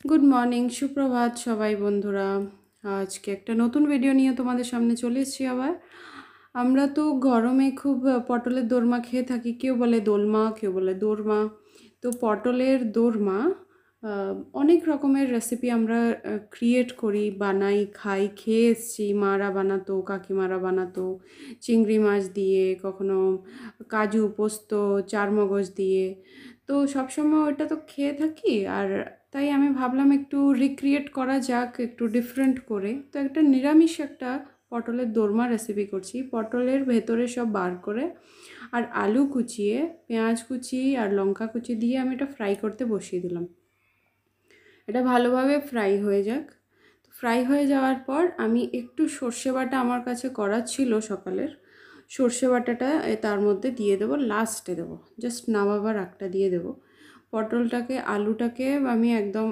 Good morning, সুপ্রভাত সবাই বন্ধুরা। আজকে একটা নতুন ভিডিও নিয়ে তোমাদের সামনে চলে এসেছি আবার। আমরা তো গরমে খুব পটলের দোরমা খেয়ে থাকি, কেউ বলে দোলমা, কেউ বলে দোরমা। তো পটলের দোরমা অনেক রকমের রেসিপি আমরা ক্রিয়েট করি, বানাই, খাই, খেয়ে এসেছি। মারা বানাতো, কাকিমারা বানাতো চিংড়ি মাছ দিয়ে, কখনো কাজু পোস্ত চারমগজ দিয়ে। তো সবসময় ওটা তো খেয়ে থাকি, আর তাই আমি ভাবলাম একটু রিক্রিয়েট করা যাক, একটু ডিফারেন্ট করে। তো একটা নিরামিষ একটা পটলের দোরমা রেসিপি করছি। পটলের ভেতরে সব বার করে আর আলু কুচিয়ে, পেঁয়াজ কুচি আর লঙ্কা কুচি দিয়ে আমি এটা ফ্রাই করতে বসিয়ে দিলাম। এটা ভালোভাবে ফ্রাই হয়ে যাক। তো ফ্রাই হয়ে যাওয়ার পর আমি একটু সর্ষে বাটা আমার কাছে করা ছিল সকালের, সর্ষে বাটাটা তার মধ্যে দিয়ে দেবো, লাস্টে দেবো, জাস্ট নামাবার আগটা দিয়ে দেবো। পটলটাকে, আলুটাকে আমি একদম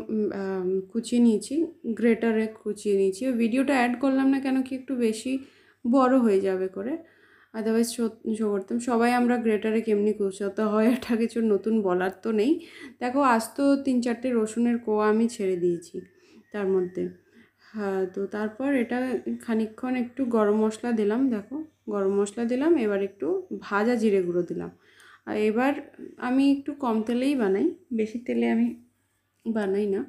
কুচিয়ে নিয়েছি, গ্রেটারে কুচিয়ে নিয়েছি। ভিডিওটা অ্যাড করলাম না কেন কি একটু বেশি বড় হয়ে যাবে করে, আদারওয়াইজ শো করতাম। সবাই আমরা গ্রেটারে কেমনি কুচাতে হয় এটা কিছু নতুন বলার তো নেই। দেখো, আজ তো 3-4টে রসুনের কোয়া আমি ছেড়ে দিয়েছি তার মধ্যে। হ্যাঁ, তো তারপর এটা খানিকক্ষণ একটু গরম মশলা দিলাম, দেখো গরম মশলা দিলাম, এবার একটু ভাজা জিরে গুঁড়ো দিলাম। আর এবার আমি একটু কম তেলেই বানাই, বেশি তেলে আমি বানাই না।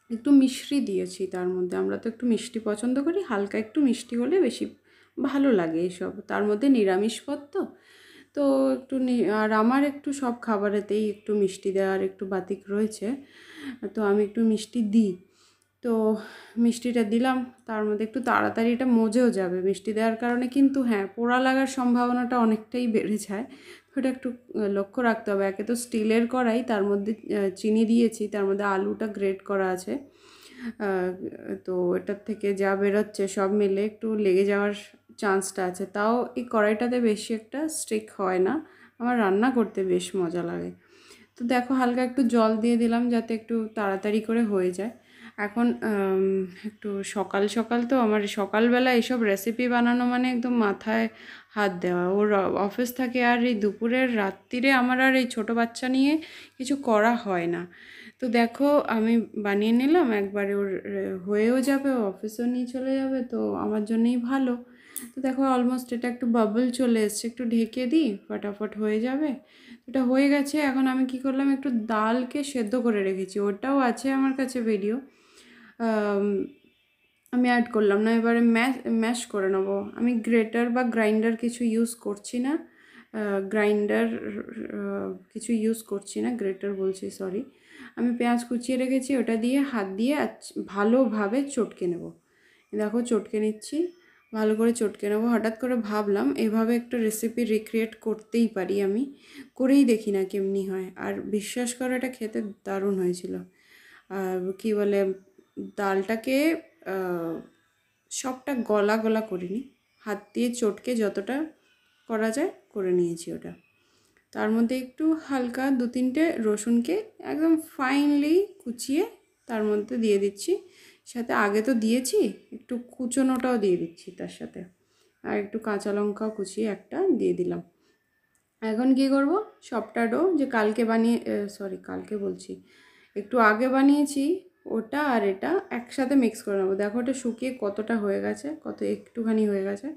একটু মিষ্টি দিয়েছি তার মধ্যে, আমরা তো একটু মিষ্টি পছন্দ করি, হালকা একটু মিষ্টি হলে বেশি ভালো লাগে এইসব। তার মধ্যে নিরামিষ পদ তো, তো একটু আর আমার একটু সব খাবারেতেই একটু মিষ্টি দেওয়ার একটু বাতিক রয়েছে, তো আমি একটু মিষ্টি দিই। তো মিষ্টিটা দিলাম, তার মধ্যে একটু তাড়াতাড়ি এটা মজেও যাবে মিষ্টি দেওয়ার কারণে, কিন্তু হ্যাঁ, পোড়া লাগার সম্ভাবনাটা অনেকটাই বেড়ে যায়। তো এটা একটু লক্ষ্য রাখতে হবে। একে তো স্টিলের কড়াই, তার মধ্যে চিনি দিয়েছি, তার মধ্যে আলুটা গ্রেট করা আছে। তো এটার থেকে যা বেরোচ্ছে সব মিলে একটু লেগে যাওয়ার চান্সটা আছে। তাও এই কড়াইটাতে বেশি একটা স্টিক হয় না, আমার রান্না করতে বেশ মজা লাগে। তো দেখো, হালকা একটু জল দিয়ে দিলাম যাতে একটু তাড়াতাড়ি করে হয়ে যায়। এখন একটু সকাল সকাল তো আমার, সকালবেলা এইসব রেসিপি বানানো মানে একদম মাথায় হাত দেওয়া। ওর অফিস থাকে, আর এই দুপুরের রাত্রিরে আমার আর এই ছোটো বাচ্চা নিয়ে কিছু করা হয় না। তো দেখো, আমি বানিয়ে নিলাম একবারে, ওর হয়েও যাবে, ও অফিসেও নিয়ে চলে যাবে, তো আমার জন্যই ভালো। তো দেখো, অলমোস্ট এটা একটু বাবল চলে এসছে, একটু ঢেকে দিই, ফটাফট হয়ে যাবে। এটা হয়ে গেছে। এখন আমি কি করলাম, একটু ডালকে সেদ্ধ করে রেখেছি, ওটাও আছে আমার কাছে ভিডিও, আমি অ্যাড করলাম না। এবারে ম্যাশ করে নেবো। আমি গ্রেটার বা গ্রাইন্ডার কিছু ইউজ করছি না, গ্রাইন্ডার কিছু ইউজ করছি না, গ্রেটার বলছি, সরি। আমি পেঁয়াজ কুচিয়ে রেখেছি, ওটা দিয়ে হাত দিয়ে ভালোভাবে চটকে নেব। দেখো, চটকে নিচ্ছি, ভালো করে চটকে নেবো। হঠাৎ করে ভাবলাম এভাবে একটা রেসিপি রিক্রিয়েট করতেই পারি, আমি করেই দেখি না কেমনি হয়। আর বিশ্বাস করো, এটা খেতে দারুণ হয়েছিল। আর কী বলে, ডালটাকে সবটা গলা গলা করিনি, হাত দিয়ে চটকে যতটা করা যায় করে নিয়েছি ওটা। তার মধ্যে একটু হালকা 2-3টে রসুনকে একদম ফাইনলি কুচিয়ে তার মধ্যে দিয়ে দিচ্ছি। সাথে আগে তো দিয়েছি, একটু কুচোনোটাও দিয়ে দিচ্ছি তার সাথে, আর একটু কাঁচা লঙ্কাও কুচিয়ে একটা দিয়ে দিলাম। এখন কি করব, সবটা ডো যে কালকে বানিয়ে, সরি কালকে বলছি, একটু আগে বানিয়েছি, ওটা আর এটা একসাথে মিক্স করে নেবো। দেখো, ওটা শুকিয়ে কতটা হয়ে গেছে, কত একটুখানি হয়ে গেছে।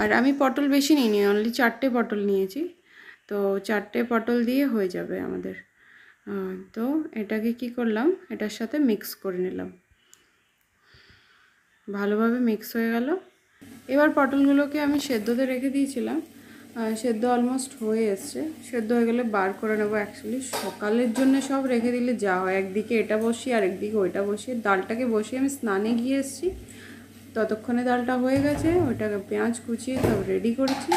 আর আমি পটল বেশি নিইনি, অনলি 4টে পটল নিয়েছি, তো 4টে পটল দিয়ে হয়ে যাবে আমাদের। তো এটাকে কি করলাম, এটার সাথে মিক্স করে নিলাম, ভালোভাবে মিক্স হয়ে গেল। এবার পটলগুলোকে আমি সেদ্ধতে রেখে দিয়েছিলাম, সেদ্ধ অলমোস্ট হয়ে এসছে। সেদ্ধ হয়ে গেলে বার করে নেবো। অ্যাকচুয়ালি সকালের জন্য সব রেখে দিলে যা হয়, একদিকে এটা বসি আর একদিকে ওইটা বসিয়ে, ডালটাকে বসিয়ে আমি স্নানে গিয়ে এসেছি, ততক্ষণে ডালটা হয়ে গেছে, ওইটাকে পেঁয়াজ কুচিয়ে সব রেডি করেছি।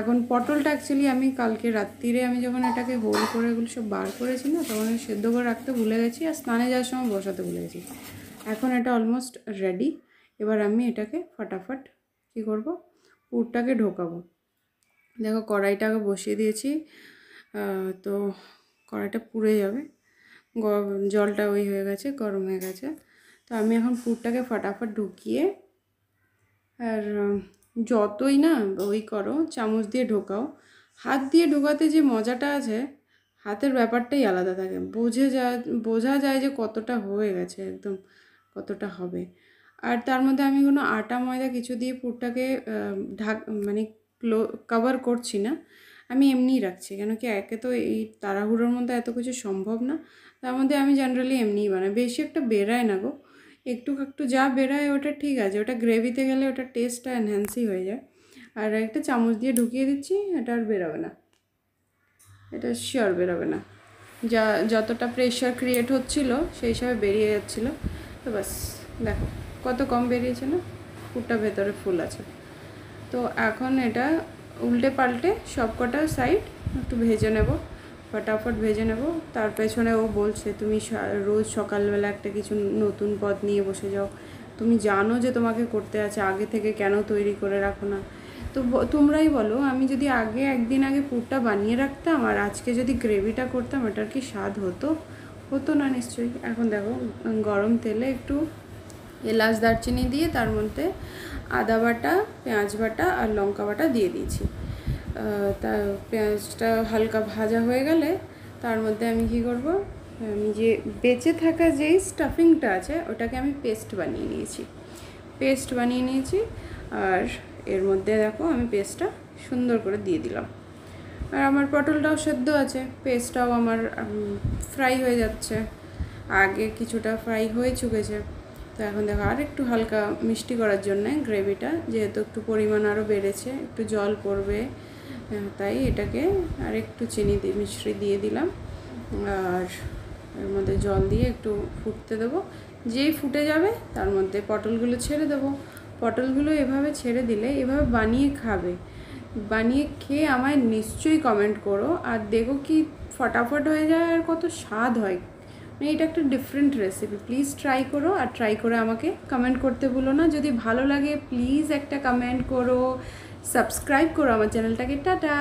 এখন পটলটা অ্যাকচুয়ালি আমি কালকে রাত্রিরে আমি যখন এটাকে হোল করে এগুলো সব বার করেছি না, তখন আমি সেদ্ধ করে রাখতে ভুলে গেছি, আর স্নানে যাওয়ার সময় বসাতে ভুলে গেছি। এখন এটা অলমোস্ট রেডি। এবার আমি এটাকে ফটাফট কী করব, পুরটাকে ঢোকাবো। দেখো, কড়াইটাকে বসিয়ে দিয়েছি, তো কড়াইটা পুড়ে যাবে, জলটা ওই হয়ে গেছে, গরম হয়ে গেছে। তো আমি এখন পুরটাকে ফটাফট ঢুকিয়ে, আর যতই না ওই করো, চামচ দিয়ে ঢোকাও, হাত দিয়ে ঢোকাতে যে মজাটা আছে, হাতের ব্যাপারটাই আলাদা থাকে, বোঝা যায় যে কতটা হয়ে গেছে, একদম কতটা হবে। আর তার মধ্যে আমি কোনো আটা ময়দা কিছু দিয়ে পুরটাকে মানে কভার করছি না, আমি এমনিই রাখছি। কেন কি একে তো এই তাড়াহুড়োর মধ্যে এত কিছু সম্ভব না, তার মধ্যে আমি জেনারেলি এমনিই বানাই। বেশি একটা বেরায় না গো, একটু একটু যা বেরায় ওটা ঠিক আছে, ওটা গ্রেভিতে গেলে ওটা টেস্টটা এনহ্যান্সই হয়ে যায়। আর একটা চামচ দিয়ে ঢুকিয়ে দিচ্ছি, এটা আর বেরোবে না, এটা শিওর বেরোবে না। যতটা প্রেশার ক্রিয়েট হচ্ছিল সেই হিসাবে বেরিয়ে যাচ্ছিলো। তো বাস দেখো কত কম বেরিয়েছে না, পুরটা ভেতরে ফুল আছে। তো এখন এটা উল্টে পাল্টে সব কটা সাইড একটু ভেজে নেব, ফটাফট ভেজে নেব। তার পেছনে ও বলছে তুমি রোজ সকালবেলা একটা কিছু নতুন পদ নিয়ে বসে যাও, তুমি জানো যে তোমাকে করতে আছে, আগে থেকে কেন তৈরি করে রাখো না? তো তোমরাই বলো, আমি যদি একদিন আগে পুরটা বানিয়ে রাখতাম আর আজকে যদি গ্রেভিটা করতাম, এটার কি স্বাদ হতো? হতো না নিশ্চয়ই। এখন দেখো গরম তেলে একটু এলাচ দারচিনি দিয়ে তার মধ্যে আদা বাটা, পেঁয়াজ বাটা আর লঙ্কা বাটা দিয়ে দিয়েছি। তা পেঁয়াজটা হালকা ভাজা হয়ে গেলে তার মধ্যে আমি কী করব, আমি যে বেঁচে থাকা যেই স্টাফিংটা আছে ওটাকে আমি পেস্ট বানিয়ে নিয়েছি। আর এর মধ্যে দেখো আমি পেস্টটা সুন্দর করে দিয়ে দিলাম। আর আমার পটলটাও সেদ্ধ আছে, পেস্টটাও আমার ফ্রাই হয়ে যাচ্ছে, আগে কিছুটা ফ্রাই হয়ে চুকেছে। তো এখন দেখো আর একটু হালকা মিষ্টি করার জন্যে গ্রেভিটা, যেহেতু একটু পরিমাণ আরও বেড়েছে, একটু জল পড়বে, তাই এটাকে আর একটু চিনি মিশ্রি দিয়ে দিলাম। আর এর মধ্যে জল দিয়ে একটু ফুটতে দেবো। যেই ফুটে যাবে তার মধ্যে পটলগুলো ছেড়ে দেবো। পটলগুলো এভাবে ছেড়ে দিলে, এভাবে বানিয়ে খাবে, বানিয়ে খেয়ে আমায় নিশ্চয়ই কমেন্ট করো, আর দেখো কি ফটাফট হয়ে যায় আর কত স্বাদ হয়। মানে এটা একটা ডিফারেন্ট রেসিপি, প্লিজ ট্রাই করো। আর ট্রাই করে আমাকে কমেন্ট করতে ভুলো না। যদি ভালো লাগে প্লিজ একটা কমেন্ট করো, সাবস্ক্রাইব করো আমার চ্যানেলটাকে। টাটা।